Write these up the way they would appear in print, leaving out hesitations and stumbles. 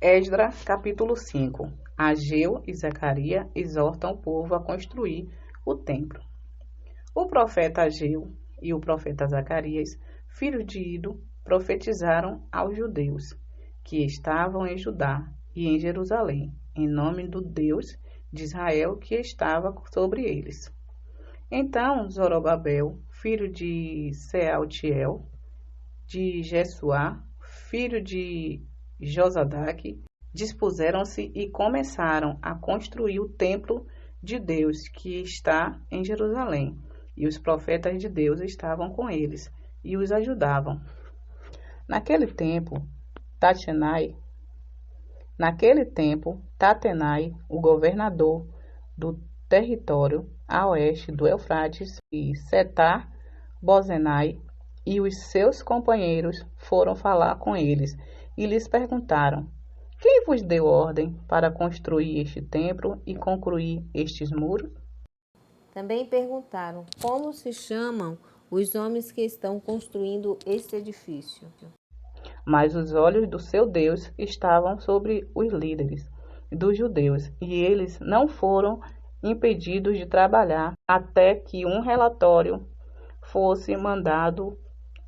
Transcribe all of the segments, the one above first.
Esdra, capítulo 5. Ageu e Zacarias exortam o povo a construir o templo. O profeta Ageu e o profeta Zacarias, filhos de Ido, profetizaram aos judeus que estavam em Judá e em Jerusalém, em nome do Deus de Israel que estava sobre eles. Então Zorobabel, filho de Sealtiel, de Jesuá, filho de Josadaque, dispuseram-se e começaram a construir o templo de Deus que está em Jerusalém. E os profetas de Deus estavam com eles e os ajudavam. Naquele tempo, Tatenai, o governador do território a oeste do Eufrates, e Setar-Bozenai e os seus companheiros foram falar com eles e lhes perguntaram: quem vos deu ordem para construir este templo e concluir estes muros? Também perguntaram como se chamam os homens que estão construindo este edifício. Mas os olhos do seu Deus estavam sobre os líderes dos judeus, e eles não foram impedidos de trabalhar até que um relatório fosse mandado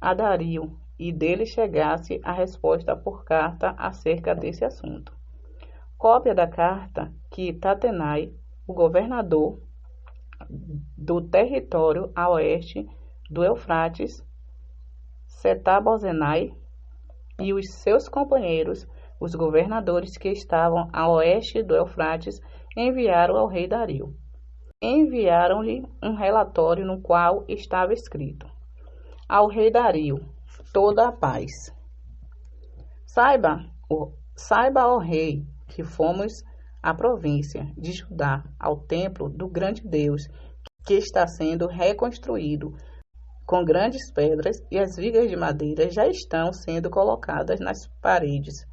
a Dario e dele chegasse a resposta por carta acerca desse assunto. Cópia da carta que Tatenai, o governador do território a oeste do Eufrates, Setar-Bozenai e os seus companheiros, os governadores que estavam a oeste do Eufrates, enviaram ao rei Dario. Enviaram-lhe um relatório no qual estava escrito: ao rei Dario, toda a paz. Saiba, ó rei, que fomos à província de Judá, ao templo do grande Deus, que está sendo reconstruído com grandes pedras, e as vigas de madeira já estão sendo colocadas nas paredes.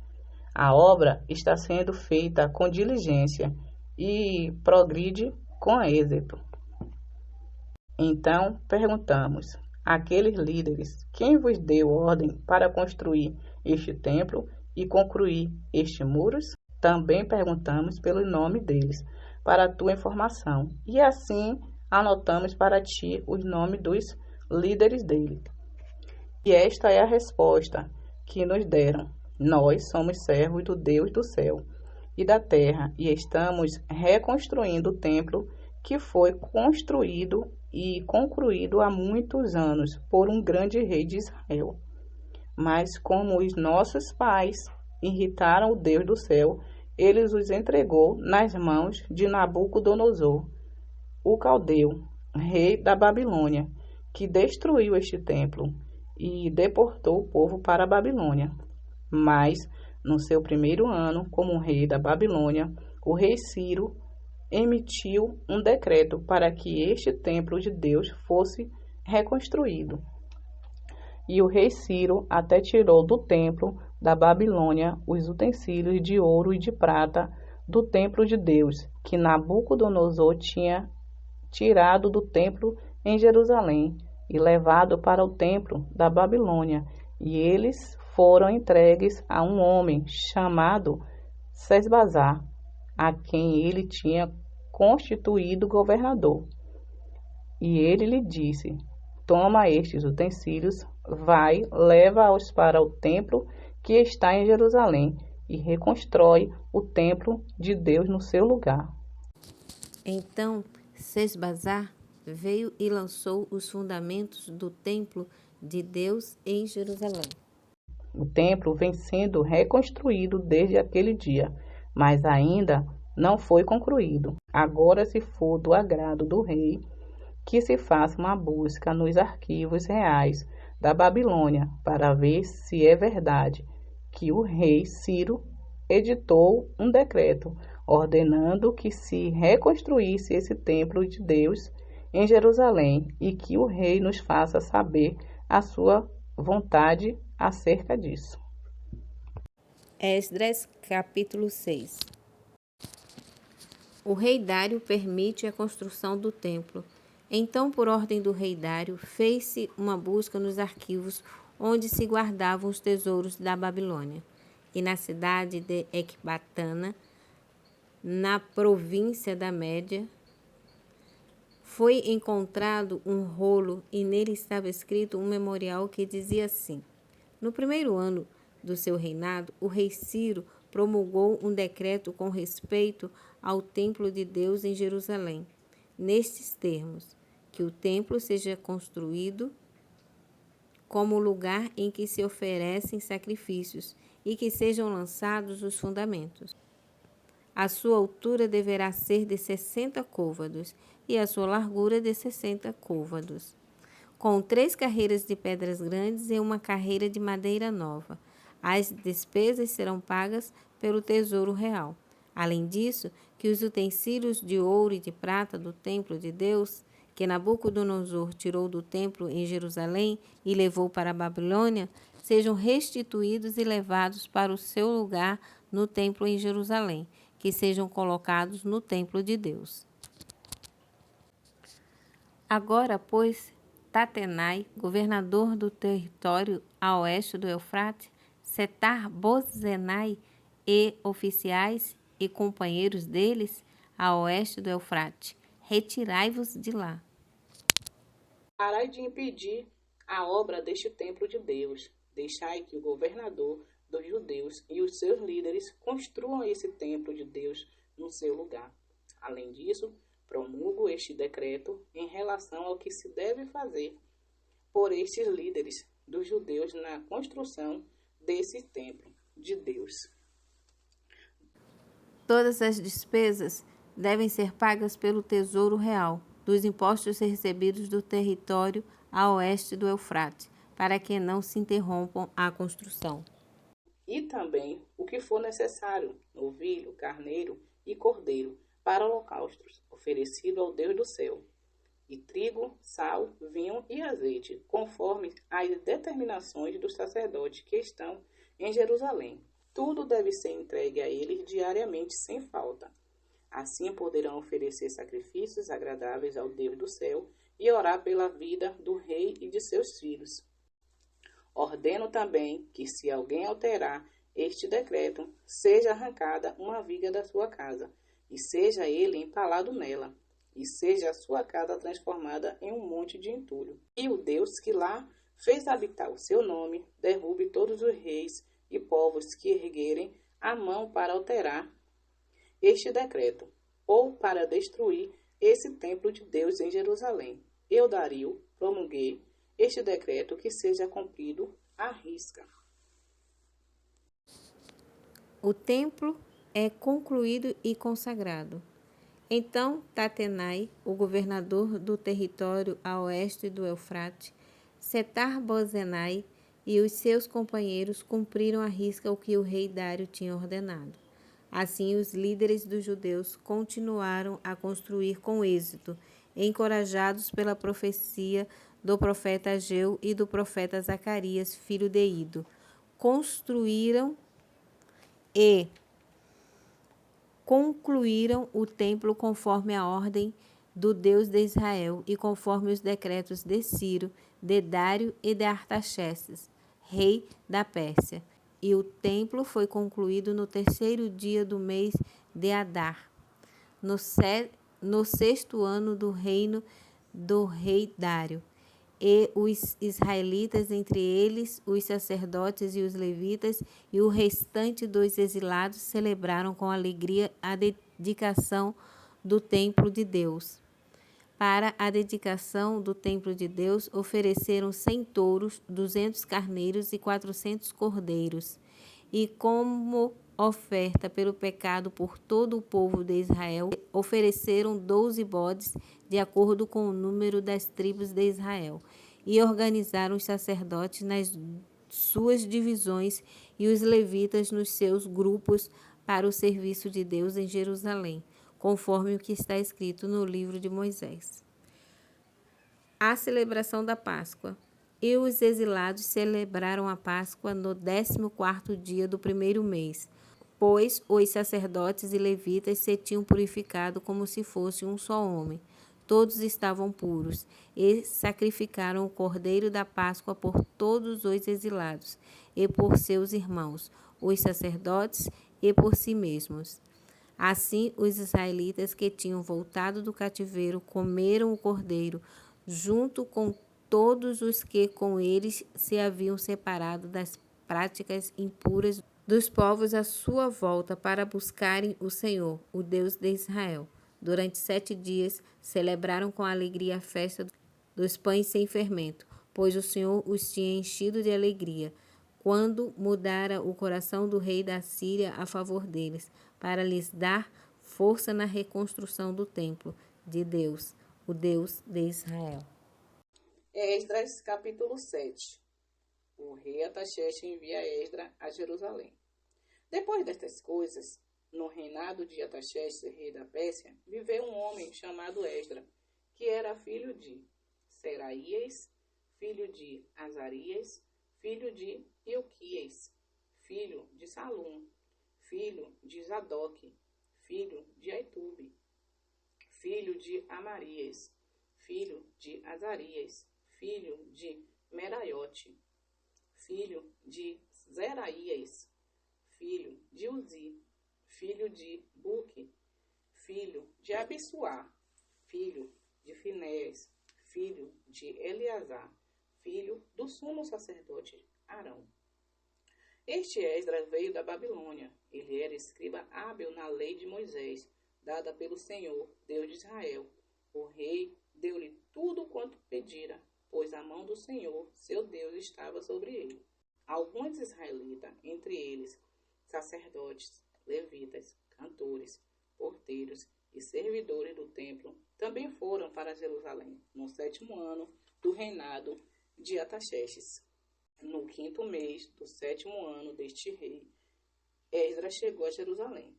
A obra está sendo feita com diligência e progride com êxito. Então perguntamos àqueles líderes: quem vos deu ordem para construir este templo e concluir estes muros? Também perguntamos pelo nome deles, para a tua informação, e assim anotamos para ti os nomes dos líderes dele. E esta é a resposta que nos deram: nós somos servos do Deus do céu e da terra e estamos reconstruindo o templo que foi construído e concluído há muitos anos por um grande rei de Israel. Mas como os nossos pais irritaram o Deus do céu, ele os entregou nas mãos de Nabucodonosor, o caldeu, rei da Babilônia, que destruiu este templo e deportou o povo para a Babilônia. Mas, no seu primeiro ano como rei da Babilônia, o rei Ciro emitiu um decreto para que este templo de Deus fosse reconstruído. E o rei Ciro até tirou do templo da Babilônia os utensílios de ouro e de prata do templo de Deus, que Nabucodonosor tinha tirado do templo em Jerusalém e levado para o templo da Babilônia, e eles foram entregues a um homem chamado Sesbazar, a quem ele tinha constituído governador. E ele lhe disse: toma estes utensílios, vai, leva-os para o templo que está em Jerusalém e reconstrói o templo de Deus no seu lugar. Então Sesbazar veio e lançou os fundamentos do templo de Deus em Jerusalém. O templo vem sendo reconstruído desde aquele dia, mas ainda não foi concluído. Agora, se for do agrado do rei, que se faça uma busca nos arquivos reais da Babilônia para ver se é verdade que o rei Ciro editou um decreto ordenando que se reconstruísse esse templo de Deus em Jerusalém, e que o rei nos faça saber a sua vontade acerca disso. Esdras, capítulo 6. O rei Dário permite a construção do templo. Então, por ordem do rei Dário, fez-se uma busca nos arquivos onde se guardavam os tesouros da Babilônia. e na cidade de Ecbatana, na província da Média, foi encontrado um rolo e nele estava escrito um memorial que dizia assim: no primeiro ano do seu reinado, o rei Ciro promulgou um decreto com respeito ao templo de Deus em Jerusalém, nestes termos: que o templo seja construído como lugar em que se oferecem sacrifícios e que sejam lançados os fundamentos. A sua altura deverá ser de 60 côvados e a sua largura de 60 côvados, com 3 carreiras de pedras grandes e uma carreira de madeira nova. As despesas serão pagas pelo Tesouro Real. Além disso, que os utensílios de ouro e de prata do templo de Deus, que Nabucodonosor tirou do templo em Jerusalém e levou para a Babilônia, sejam restituídos e levados para o seu lugar no templo em Jerusalém, que sejam colocados no templo de Deus. Agora, pois, Tatenai, governador do território a oeste do Eufrate, Setar-Bozenai e oficiais e companheiros deles a oeste do Eufrate, retirai-vos de lá. Parai de impedir a obra deste templo de Deus. Deixai que o governador dos judeus e os seus líderes construam esse templo de Deus no seu lugar. Além disso, promulgo este decreto em relação ao que se deve fazer por estes líderes dos judeus na construção desse templo de Deus. Todas as despesas devem ser pagas pelo Tesouro Real, dos impostos recebidos do território a oeste do Eufrate, para que não se interrompam a construção. E também o que for necessário, novilho, carneiro e cordeiro, para holocaustos, oferecido ao Deus do céu, e trigo, sal, vinho e azeite, conforme as determinações dos sacerdotes que estão em Jerusalém. Tudo deve ser entregue a eles diariamente sem falta. Assim poderão oferecer sacrifícios agradáveis ao Deus do céu e orar pela vida do rei e de seus filhos. Ordeno também que, se alguém alterar este decreto, seja arrancada uma viga da sua casa, e seja ele empalado nela, e seja a sua casa transformada em um monte de entulho. E o Deus que lá fez habitar o seu nome, derrube todos os reis e povos que erguerem a mão para alterar este decreto, ou para destruir esse templo de Deus em Jerusalém. Eu, Dario, promulguei este decreto que seja cumprido à risca. O templo é concluído e consagrado. Então Tatenai, o governador do território a oeste do Eufrate, Setar-Bozenai e os seus companheiros cumpriram à risca o que o rei Dário tinha ordenado. Assim, os líderes dos judeus continuaram a construir com êxito, encorajados pela profecia do profeta Ageu e do profeta Zacarias, filho de Ido. Construíram e concluíram o templo conforme a ordem do Deus de Israel e conforme os decretos de Ciro, de Dário e de Artaxerxes, rei da Pérsia. E o templo foi concluído no 3º dia do mês de Adar, no 6º ano do reino do rei Dário. E os israelitas, entre eles os sacerdotes e os levitas, e o restante dos exilados, celebraram com alegria a dedicação do templo de Deus. Para a dedicação do templo de Deus, ofereceram 100 touros, 200 carneiros e 400 cordeiros. E como oferta pelo pecado por todo o povo de Israel, ofereceram 12 bodes, de acordo com o número das tribos de Israel. E organizaram os sacerdotes nas suas divisões e os levitas nos seus grupos para o serviço de Deus em Jerusalém, conforme o que está escrito no livro de Moisés. A celebração da Páscoa. E os exilados celebraram a Páscoa no 14º dia do 1º mês, pois os sacerdotes e levitas se tinham purificado como se fosse um só homem. todos estavam puros, e sacrificaram o cordeiro da Páscoa por todos os exilados, e por seus irmãos, os sacerdotes, e por si mesmos. Assim, os israelitas que tinham voltado do cativeiro comeram o cordeiro, junto com todos os que com eles se haviam separado das práticas impuras dos povos à sua volta para buscarem o Senhor, o Deus de Israel. Durante 7 dias celebraram com alegria a festa dos pães sem fermento, pois o Senhor os tinha enchido de alegria, quando mudara o coração do rei da Síria a favor deles, para lhes dar força na reconstrução do templo de Deus, o Deus de Israel. Esdras, capítulo 7. O rei Artaxerxes envia Esdras a Jerusalém. Depois destas coisas, no reinado de Artaxerxes, rei da Pérsia, viveu um homem chamado Esdras, que era filho de Seraías, filho de Azarias, filho de Ilquias, filho de Salum, filho de Zadok, filho de Aitube, filho de Amarias, filho de Azarias, filho de Meraiote, filho de Zeraías, filho de Uzi, filho de Buque, filho de Abissuá, filho de Finéias, filho de Eleazar, filho do sumo sacerdote Arão. Este Esdras veio da Babilônia. Ele era escriba hábil na lei de Moisés, dada pelo Senhor, Deus de Israel. O rei deu-lhe tudo quanto pedira, pois a mão do Senhor, seu Deus, estava sobre ele. Alguns israelitas, entre eles sacerdotes, levitas, cantores, porteiros e servidores do templo, também foram para Jerusalém, no 7º ano do reinado de Artaxerxes. No 5º mês do 7º ano deste rei, Esdras chegou a Jerusalém.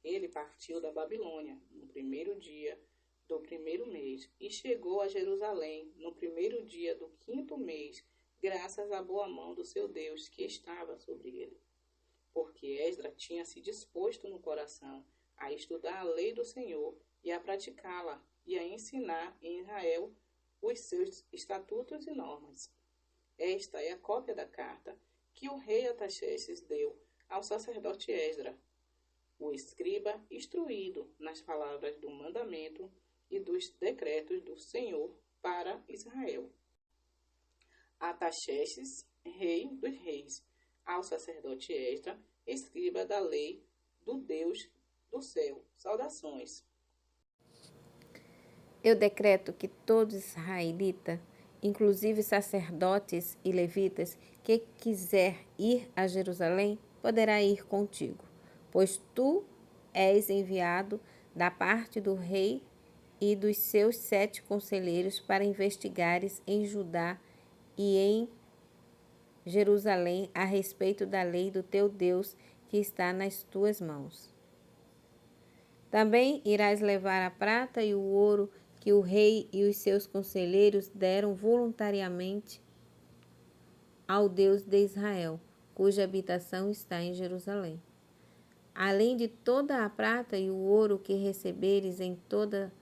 Ele partiu da Babilônia no 1º dia do 1º mês e chegou a Jerusalém no 1º dia do 5º mês, graças à boa mão do seu Deus que estava sobre ele. Porque Esdras tinha se disposto no coração a estudar a lei do Senhor e a praticá-la e a ensinar em Israel os seus estatutos e normas. Esta é a cópia da carta que o rei Artaxerxes deu ao sacerdote Esdras, o escriba instruído nas palavras do mandamento e dos decretos do Senhor para Israel. Artaxerxes, rei dos reis, ao sacerdote Esdras, escriba da lei do Deus do céu. Saudações. Eu decreto que todo israelita, inclusive sacerdotes e levitas, que quiser ir a Jerusalém, poderá ir contigo, pois tu és enviado da parte do rei e dos seus 7 conselheiros para investigares em Judá e em Jerusalém a respeito da lei do teu Deus que está nas tuas mãos. Também irás levar a prata e o ouro que o rei e os seus conselheiros deram voluntariamente ao Deus de Israel, cuja habitação está em Jerusalém. Além de toda a prata e o ouro que receberes em toda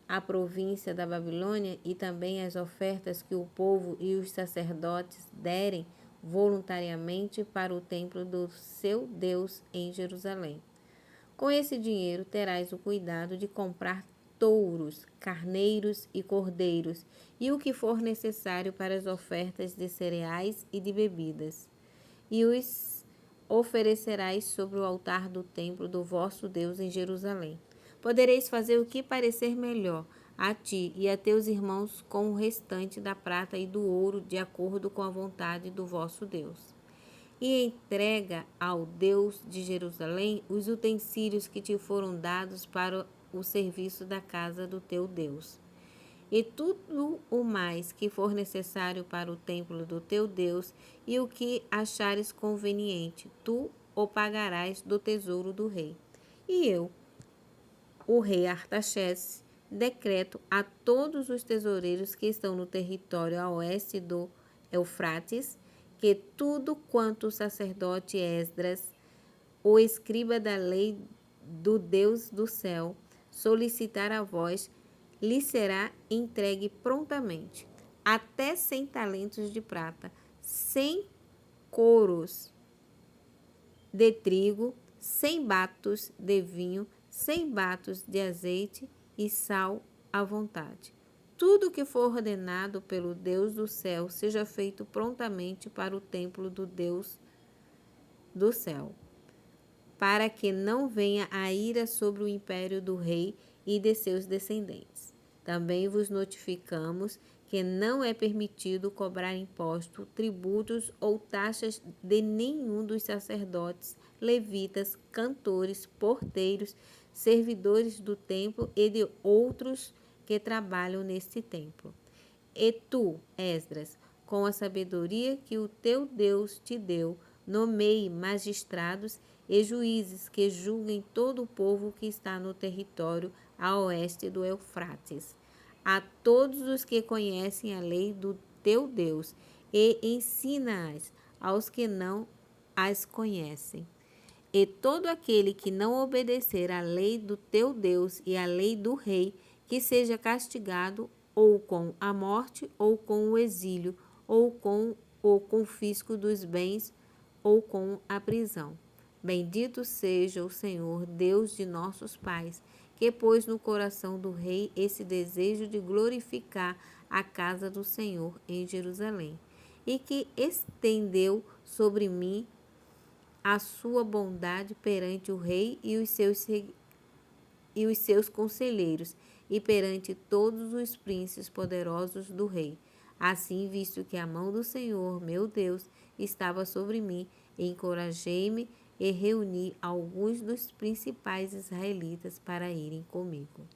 a província da Babilônia, e também as ofertas que o povo e os sacerdotes derem voluntariamente para o templo do seu Deus em Jerusalém. Com esse dinheiro terás o cuidado de comprar touros, carneiros e cordeiros, e o que for necessário para as ofertas de cereais e de bebidas, e os oferecerás sobre o altar do templo do vosso Deus em Jerusalém. Podereis fazer o que parecer melhor a ti e a teus irmãos com o restante da prata e do ouro, de acordo com a vontade do vosso Deus. E entrega ao Deus de Jerusalém os utensílios que te foram dados para o serviço da casa do teu Deus. E tudo o mais que for necessário para o templo do teu Deus, e o que achares conveniente, tu o pagarás do tesouro do rei. E eu, o rei Artaxerxes, decreto a todos os tesoureiros que estão no território a oeste do Eufrates, que tudo quanto o sacerdote Esdras, o escriba da lei do Deus do céu, solicitar a vós, lhe será entregue prontamente, até 100 talentos de prata, 100 coros de trigo, 100 batos de vinho, 100 batos de azeite e sal à vontade. Tudo que for ordenado pelo Deus do céu seja feito prontamente para o templo do Deus do céu, para que não venha a ira sobre o império do rei e de seus descendentes. Também vos notificamos que não é permitido cobrar imposto, tributos ou taxas de nenhum dos sacerdotes, levitas, cantores, porteiros, servidores do templo e de outros que trabalham neste templo. E tu, Esdras, com a sabedoria que o teu Deus te deu, nomeie magistrados e juízes que julguem todo o povo que está no território a oeste do Eufrates, a todos os que conhecem a lei do teu Deus, e ensina-as aos que não as conhecem. E todo aquele que não obedecer à lei do teu Deus e à lei do rei, que seja castigado ou com a morte, ou com o exílio, ou com o confisco dos bens, ou com a prisão. Bendito seja o Senhor, Deus de nossos pais, que pôs no coração do rei esse desejo de glorificar a casa do Senhor em Jerusalém, e que estendeu sobre mim a sua bondade perante o rei e os seus conselheiros, e perante todos os príncipes poderosos do rei. Assim, visto que a mão do Senhor, meu Deus, estava sobre mim, encorajei-me e reuni alguns dos principais israelitas para irem comigo.